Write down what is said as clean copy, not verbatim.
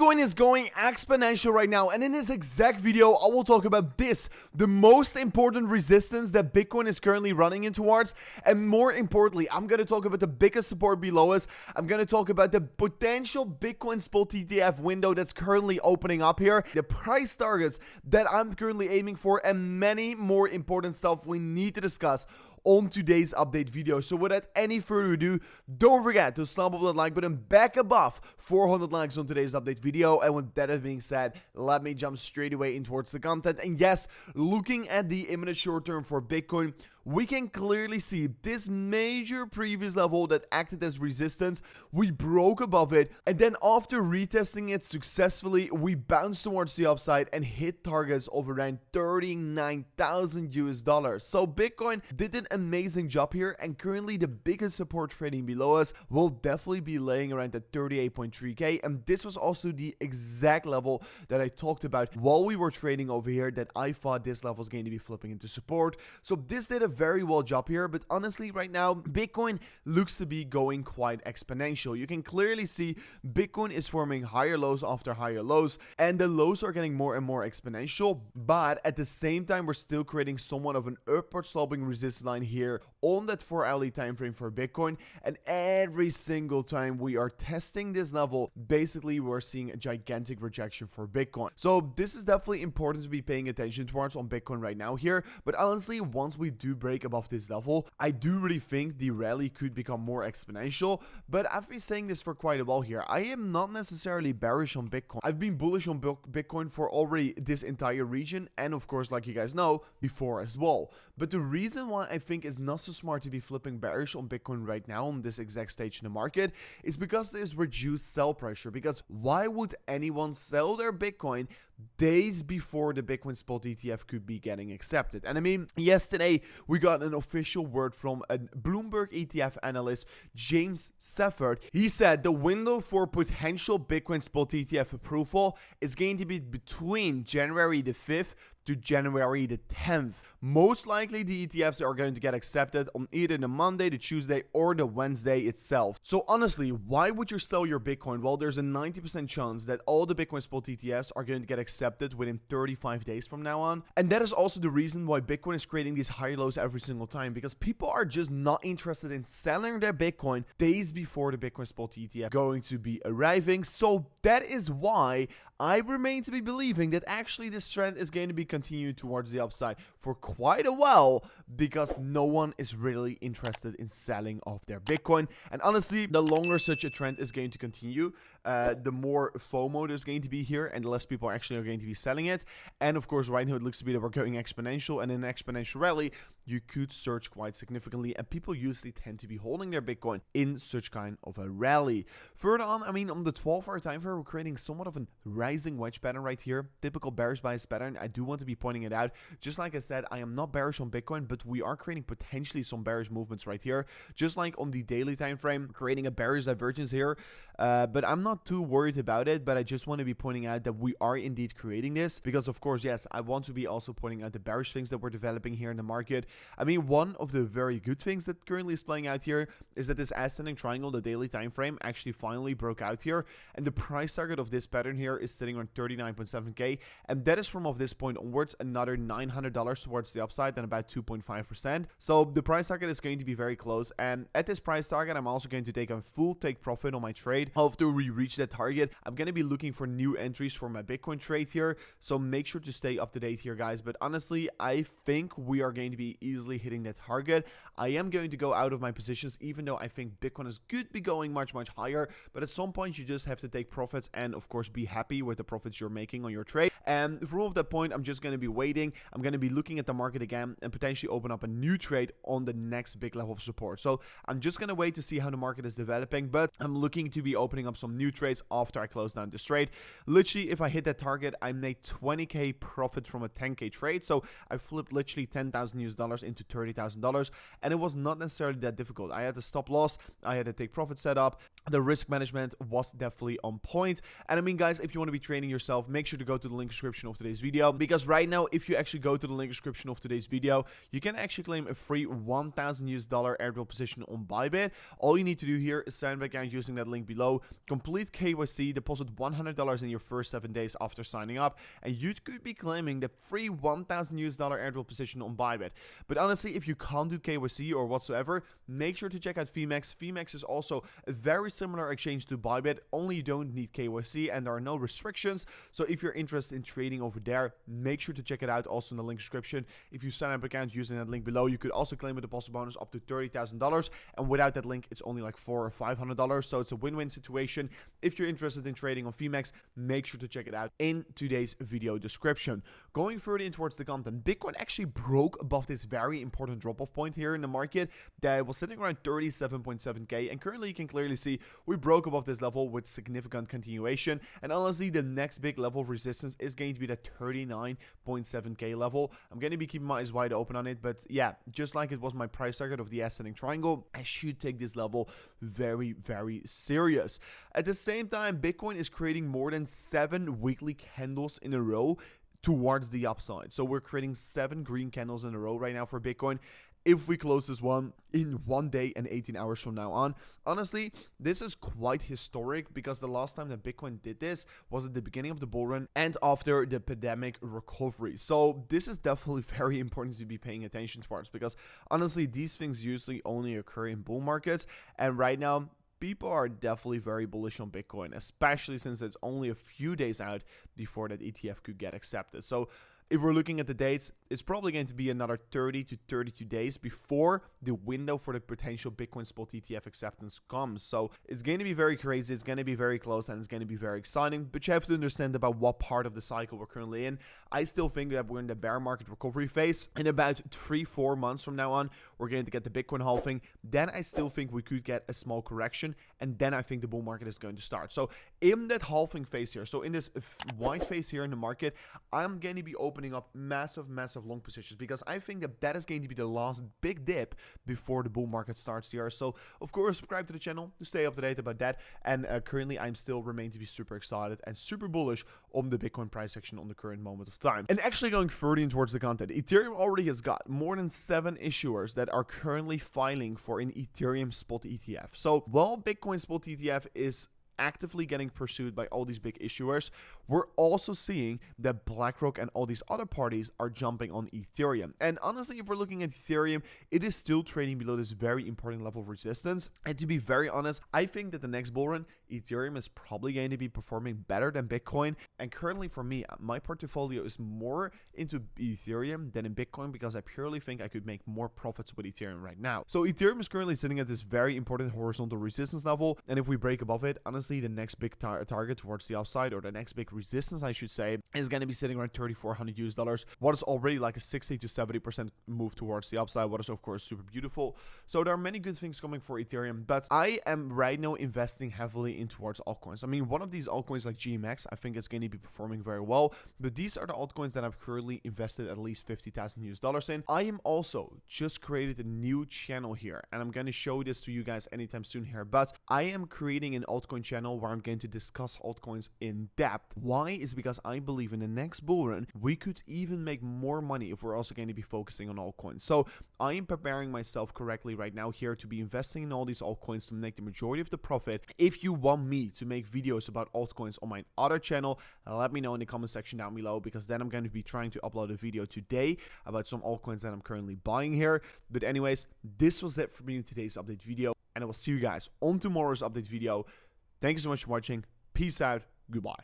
Bitcoin is going exponential right now, and in this exact video I will talk about this, the most important resistance that Bitcoin is currently running in towards, and more importantly, I'm going to talk about the biggest support below us. I'm going to talk about the potential Bitcoin spot ETF window that's currently opening up here, the price targets that I'm currently aiming for, and many more important stuff we need to discuss on today's update video. So without any further ado, don't forget to slam up that like button back above 400 likes on today's update video. And with that being said, let me jump straight away in towards the content. And yes, looking at the imminent short term for Bitcoin, we can clearly see this major previous level that acted as resistance. We broke above it, and then after retesting it successfully, we bounced towards the upside and hit targets of around 39,000 US dollars. So Bitcoin did an amazing job here, and currently the biggest support trading below us will definitely be laying around the 38.3k, and this was also the exact level that I talked about while we were trading over here, that I thought this level was going to be flipping into support. So this did a very well job here, but honestly right now Bitcoin looks to be going quite exponential. You can clearly see Bitcoin is forming higher lows after higher lows, and the lows are getting more and more exponential, but at the same time we're still creating somewhat of an upward sloping resistance line here on that 4-hourly time frame for Bitcoin, and every single time we are testing this level, basically we're seeing a gigantic rejection for Bitcoin. So this is definitely important to be paying attention towards on Bitcoin right now here, but honestly once we do break above this level, I do really think the rally could become more exponential. But I've been saying this for quite a while here, I am not necessarily bearish on Bitcoin. I've been bullish on Bitcoin for already this entire region, and of course, like you guys know, before as well. But the reason why I think it's not so smart to be flipping bearish on Bitcoin right now on this exact stage in the market is because there's reduced sell pressure. Because why would anyone sell their Bitcoin days before the Bitcoin spot ETF could be getting accepted? And I mean, yesterday we got an official word from a Bloomberg ETF analyst, James Seffert. He said the window for potential Bitcoin spot ETF approval is going to be between January the 5th to January the 10th. Most likely the ETFs are going to get accepted on either the Monday, the Tuesday, or the Wednesday itself. So honestly, why would you sell your Bitcoin? Well, there's a 90% chance that all the Bitcoin spot ETFs are going to get accepted within 35 days from now on. And that is also the reason why Bitcoin is creating these high lows every single time, because people are just not interested in selling their Bitcoin days before the Bitcoin spot ETF going to be arriving. So that is why I remain to be believing that actually this trend is going to be continued towards the upside for quite a while, because no one is really interested in selling off their Bitcoin. And honestly, the longer such a trend is going to continue, the more FOMO there's going to be here, and the less people actually are going to be selling it. And of course, right now it looks to be that we're going exponential, and in an exponential rally, you could surge quite significantly, and people usually tend to be holding their Bitcoin in such kind of a rally. Further on, I mean, on the 12-hour time frame, we're creating somewhat of a rising wedge pattern right here, typical bearish bias pattern. I do want to be pointing it out. Just like I said, I am not bearish on Bitcoin, but we are creating potentially some bearish movements right here, just like on the daily time frame, creating a bearish divergence here. But I'm not too worried about it, but I just want to be pointing out that we are indeed creating this, because of course, yes, I want to be also pointing out the bearish things that we're developing here in the market. I mean, one of the very good things that currently is playing out here is that this ascending triangle, the daily time frame, actually finally broke out here, and the price target of this pattern here is sitting on 39.7k, and that is from of this point onwards another $900 towards the upside and about 2.5%. So the price target is going to be very close, and at this price target, I'm also going to take a full take profit on my trade. After we reach that target, I'm going to be looking for new entries for my Bitcoin trade here, so make sure to stay up to date here, guys. But honestly, I think we are going to be easily hitting that target. I am going to go out of my positions, even though I think Bitcoin is could be going much higher, but at some point you just have to take profits and of course be happy with the profits you're making on your trade. And from that point, I'm just going to be waiting. I'm going to be looking at the market again and potentially open up a new trade on the next big level of support. So I'm just going to wait to see how the market is developing, but I'm looking to be opening up some new trades after I close down this trade. Literally, if I hit that target, I made 20k profit from a 10k trade. So I flipped literally 10,000 US dollars into $30,000, and it was not necessarily that difficult. I had a stop loss, I had a take profit set up, the risk management was definitely on point. And I mean, guys, if you want to be training yourself, make sure to go to the link description of today's video, because right now, if you actually go to the link description of today's video, you can actually claim a free 1,000 US dollar airdrop position on BYBIT. All you need to do here is sign back out using that link below, complete complete KYC, deposit $100 in your first 7 days after signing up, and you could be claiming the free $1,000 airdrop position on BYBIT. But honestly, if you can't do KYC or whatsoever, make sure to check out Fimex. Fimex is also a very similar exchange to BYBIT, only you don't need KYC and there are no restrictions. So if you're interested in trading over there, make sure to check it out, also in the link description. If you sign up an account using that link below, you could also claim a deposit bonus up to $30,000, and without that link it's only like $400 or $500. So it's a win-win situation. If you're interested in trading on Fimex, make sure to check it out in today's video description. Going further in towards the content, Bitcoin actually broke above this very important drop-off point here in the market that was sitting around 37.7k, and currently you can clearly see we broke above this level with significant continuation. And honestly, the next big level of resistance is going to be the 39.7k level. I'm going to be keeping my eyes wide open on it, but yeah, just like it was my price target of the ascending triangle, I should take this level very, very serious. At the same time, Bitcoin is creating more than 7 weekly candles in a row towards the upside. So we're creating 7 green candles in a row right now for Bitcoin. If we close this one in 1 day and 18 hours from now on, honestly, this is quite historic, because the last time that Bitcoin did this was at the beginning of the bull run and after the pandemic recovery. So this is definitely very important to be paying attention towards, because honestly, these things usually only occur in bull markets. And right now, people are definitely very bullish on Bitcoin, especially since it's only a few days out before that ETF could get accepted. So if we're looking at the dates, it's probably going to be another 30 to 32 days before the window for the potential Bitcoin spot ETF acceptance comes. So it's going to be very crazy, it's going to be very close, and it's going to be very exciting. But you have to understand about what part of the cycle we're currently in. I still think that we're in the bear market recovery phase. In about 3-4 months from now on, we're going to get the Bitcoin halving. Then I still think we could get a small correction, and then I think the bull market is going to start. So in that halving phase here, so in this white phase here in the market, I'm going to be opening up massive long positions, because I think that that is going to be the last big dip before the bull market starts here. So of course, subscribe to the channel to stay up to date about that. And currently I'm still remain to be super excited and super bullish on the Bitcoin price action on the current moment of time. And actually going further in towards the content, Ethereum already has got more than 7 issuers that are currently filing for an Ethereum spot ETF. So while Bitcoin spot ETF is actively getting pursued by all these big issuers, we're also seeing that BlackRock and all these other parties are jumping on Ethereum. And honestly, if we're looking at Ethereum, it is still trading below this very important level of resistance. And to be very honest, I think that the next bull run, Ethereum is probably going to be performing better than Bitcoin. And currently for me, my portfolio is more into Ethereum than in Bitcoin, because I purely think I could make more profits with Ethereum right now. So Ethereum is currently sitting at this very important horizontal resistance level. And if we break above it, honestly, the next big target towards the upside, or the next big resistance I should say, is going to be sitting around $3,400. What is already like a 60 to 70% move towards the upside, what is of course super beautiful. So there are many good things coming for Ethereum, but I am right now investing heavily in towards altcoins. I mean, one of these altcoins like GMX, I think it's going to be performing very well, but these are the altcoins that I've currently invested at least $50,000 in. I am also just created a new channel here, and I'm going to show this to you guys anytime soon here, but I am creating an altcoin channel where I'm going to discuss altcoins in depth. Why? Is because I believe in the next bull run, we could even make more money if we're also going to be focusing on altcoins. So I am preparing myself correctly right now here to be investing in all these altcoins to make the majority of the profit. If you want me to make videos about altcoins on my other channel, let me know in the comment section down below, because then I'm going to be trying to upload a video today about some altcoins that I'm currently buying here. But anyways, this was it for me in today's update video, and I will see you guys on tomorrow's update video. Thank you so much for watching. Peace out. Goodbye.